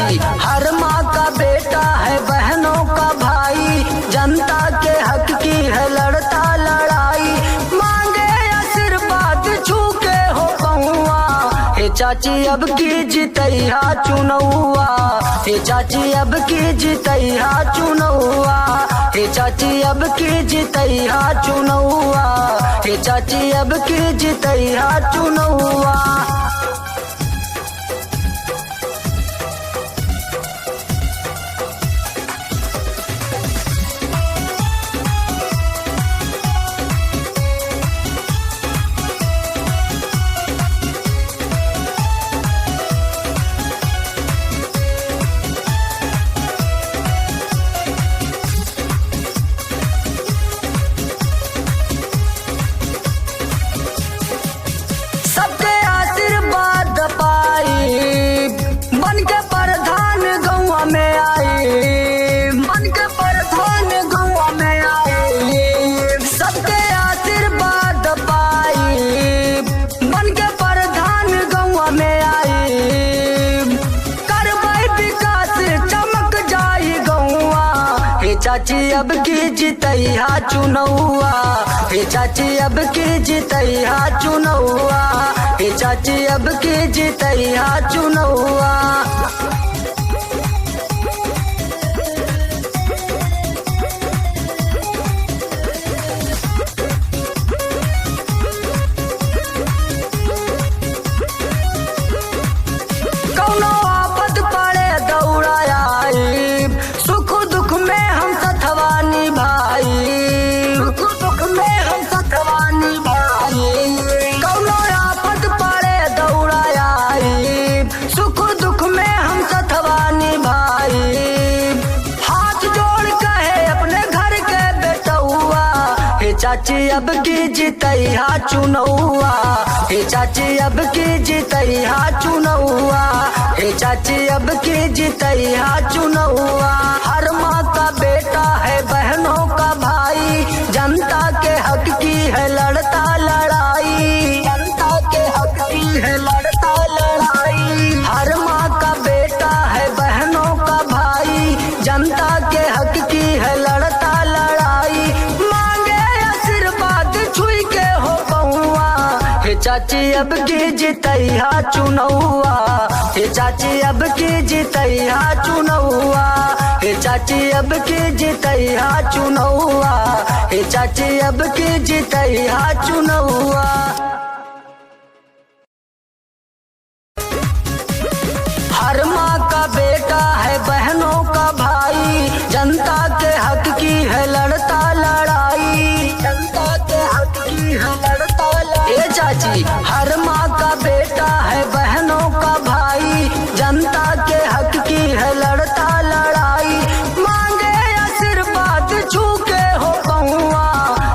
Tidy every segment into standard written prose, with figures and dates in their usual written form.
चाची हर माँ का बेटा है बहनों का भाई, जनता के हक की है लड़ता लड़ाई, मांगे आशीर्वाद छू के हो पहुआ, हे चाची अब की जितैया चुनौआ, हे चाची अब की जितैया चुनौआ, हे चाची अब की जितैया चुनौआ, हे चाची अब की जितैया चुनौआ। चाची अब की जितैया चुनौआ, हे चाची अब की जितैया चुनौआ, हे चाची अब की जितैया चुनौआ। कौनो आफत पड़े दौड़ा आई, सुख दुख में हम सथवा निभाई, सुख दुख में हम सथवा निभाई, कौनो आफत पड़े दौड़ा आई, सुख दुख में हम सथवा निभाई, हाथ जोड़ कहे अपने घर के बेटौआ, हे चाची अब की जितैया चुनौआ, हे चाची अब की जितैया चुनौआ, हे चाची अब की जितैया चुनौआ। हर माँ का बेटा है बहनों का भाई, जनता के हक की है लड़ता लड़ाई, जनता के हक की है लड़ता लड़ाई, हर माँ का बेटा है बहनों का भाई, जनता के हक की है लड़ता लड़ाई, मांगे आशीर्वाद छुई के हो पहुआ, हे चाची अब की जितैया चुनौआ, हे चाची अब की जितैया चुनौआ, हे चाची अब की जितैया चुनौआ, हे चाची अब की जितैया चुनौआ। हर माँ का बेटा है बहनों का भाई, जनता के हक की है लड़ता लड़ाई, जनता के हक की है लड़ता लड़ाई। ए चाची हर माँ का बेटा है बहनों का भाई, जनता के हक की है लड़ता लड़ाई, मांगे आशीर्वाद छू के हो पहुआ,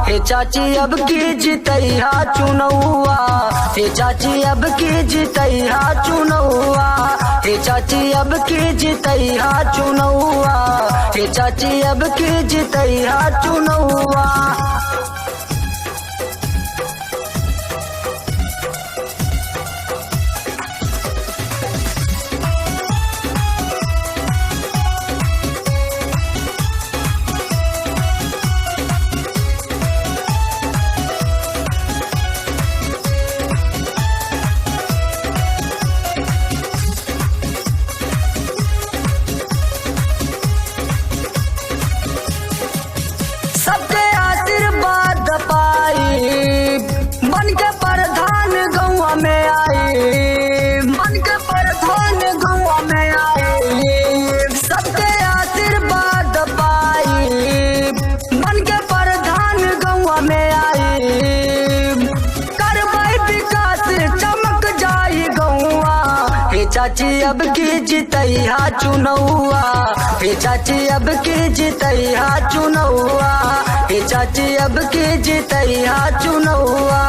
हे चाची अब की जितैया चुनौआ, हे चाची अब की जितैया चुनौआ, हे चाची अब की जितैया चुनौआ, हे चाची अब की जितैया चुनौआ। सबके आशीर्वाद पाई, बन के प्रधान गौवा में आई, बन के प्रधान गौवा में आई, सबके आशीर्वाद पाई, बन के प्रधान गौवा में आई, करबै विकास चमक जाई गौवा, हे चाची अब की जितैया चुनौआ, हे चाची अब की जितैया चुनौआ, हे चाची अब की जितैया चुनौआ।